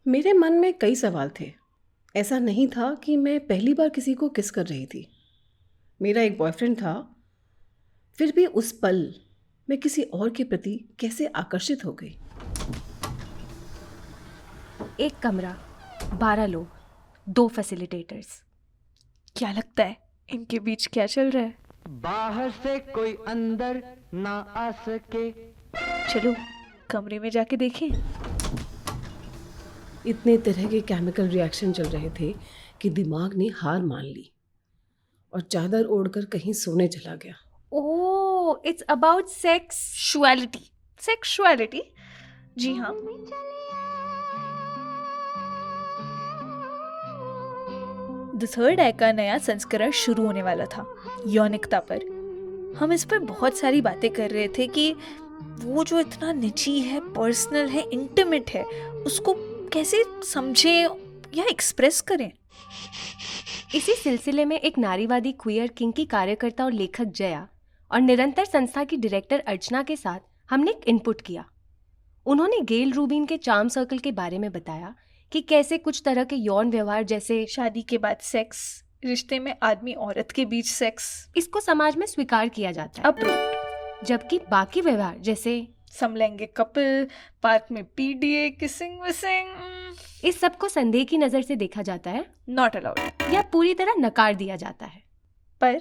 मेरे मन में कई सवाल थे। ऐसा नहीं था कि मैं पहली बार किसी को किस कर रही थी। मेरा एक बॉयफ्रेंड था। फिर भी उस पल मैं किसी और के प्रति कैसे आकर्षित हो गई। एक कमरा, 12 लोग, 2 फैसिलिटेटर्स। क्या लगता है इनके बीच क्या चल रहा है? बाहर से कोई अंदर ना आ सके। चलो कमरे में जाके देखें। इतने तरह के केमिकल रिएक्शन चल रहे थे कि दिमाग ने हार मान ली और चादर ओढ़कर कहीं सोने चला गया। ओह, इट्स अबाउट सेक्सुअलिटी। सेक्सुअलिटी, जी हाँ। द थर्ड आई का नया संस्करण शुरू होने वाला था, यौनिकता पर। हम इस पर बहुत सारी बातें कर रहे थे कि वो जो इतना निजी है, पर्सनल है, इंटीमेट है, उसको कैसे समझें या एक्सप्रेस करें। इसी सिलसिले में एक नारीवादी क्वियर किंग की कार्यकर्ता और लेखक जया और निरंतर संस्था की डायरेक्टर अर्चना के साथ हमने एक इनपुट किया। उन्होंने गेल रूबिन के चार्म सर्कल के बारे में बताया कि कैसे कुछ तरह के यौन व्यवहार जैसे शादी के बाद सेक्स, रिश्ते में आदमी औरत के बीच सेक्स, इसको समाज में स्वीकार किया जाता है, अप्रूव्ड, जबकि बाकी व्यवहार जैसे समलैंगिक कपल, पार्क में पीडीए, किसिंग विसिंग, इस सब को संदेह की नज़र से देखा जाता है, नॉट अलाउड, या पूरी तरह नकार दिया जाता है। पर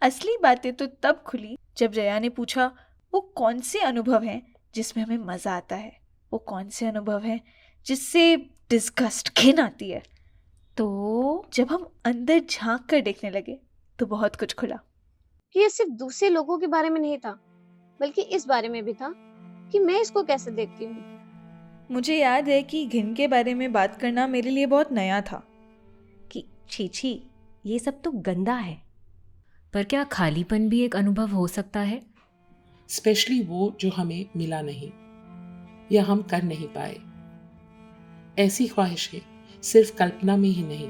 असली बातें तो तब खुली जब जया ने पूछा वो कौन से अनुभव हैं जिसमें हमें मजा आता है, वो कौन से अनुभव हैं जिससे डिस्गस्ट, घिन आती है। तो जब हम अंदर झांक कर देखने लगे तो बहुत कुछ खुला। ये सिर्फ दूसरे लोगों के बारे में नहीं था, बल्कि इस बारे में भी था कि मैं इसको कैसे देखती हूँ। मुझे याद है कि घिन के बारे में बात करना मेरे लिए बहुत नया था कि छी ये सब तो गंदा है। पर क्या खालीपन भी एक अनुभव हो सकता है? स्पेशली वो जो हमें मिला नहीं या हम कर नहीं पाए। ऐसी ख्वाहिशें सिर्फ कल्पना में ही नहीं,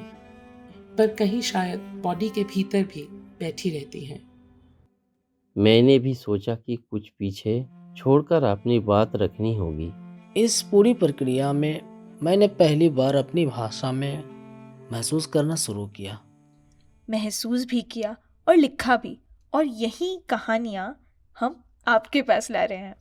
पर कहीं शायद बॉडी के भीतर भी बैठी रहती हैं। मैंने भी सोचा कि कुछ पीछे छोड़कर अपनी बात रखनी होगी। इस पूरी प्रक्रिया में मैंने पहली बार अपनी भाषा में महसूस करना शुरू किया। महसूस भी किया और लिखा भी, और यही कहानियाँ हम आपके पास ला रहे हैं।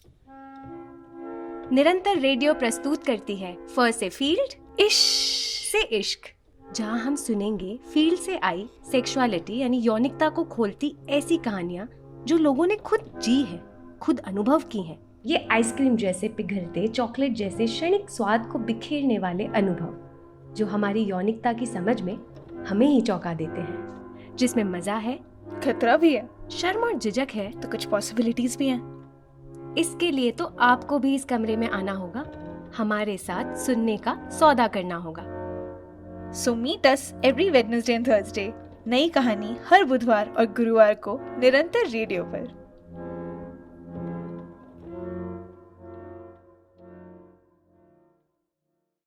निरंतर रेडियो प्रस्तुत करती है फ से फील्ड, इश्क से इश्क, जहां हम सुनेंगे फील्ड से आई सेक्सुअलिटी यानी यौनिकता को खोलती ऐसी कहानियां जो लोगों ने खुद जी है, खुद अनुभव की हैं। ये आइसक्रीम जैसे पिघलते, चॉकलेट जैसे क्षणिक स्वाद को बिखेरने वाले अनुभव जो हमारी यौनिकता की समझ में हमें ही चौंका देते हैं, जिसमें मजा है, खतरा भी है, शर्म और झिझक है, तो कुछ पॉसिबिलिटीज भी हैं। इसके लिए तो आपको भी इस कमरे में आना होगा, हमारे साथ सुनने का सौदा करना होगा। So meet us every Wednesday and Thursday. नई कहानी हर बुधवार और गुरुवार को निरंतर रेडियो पर।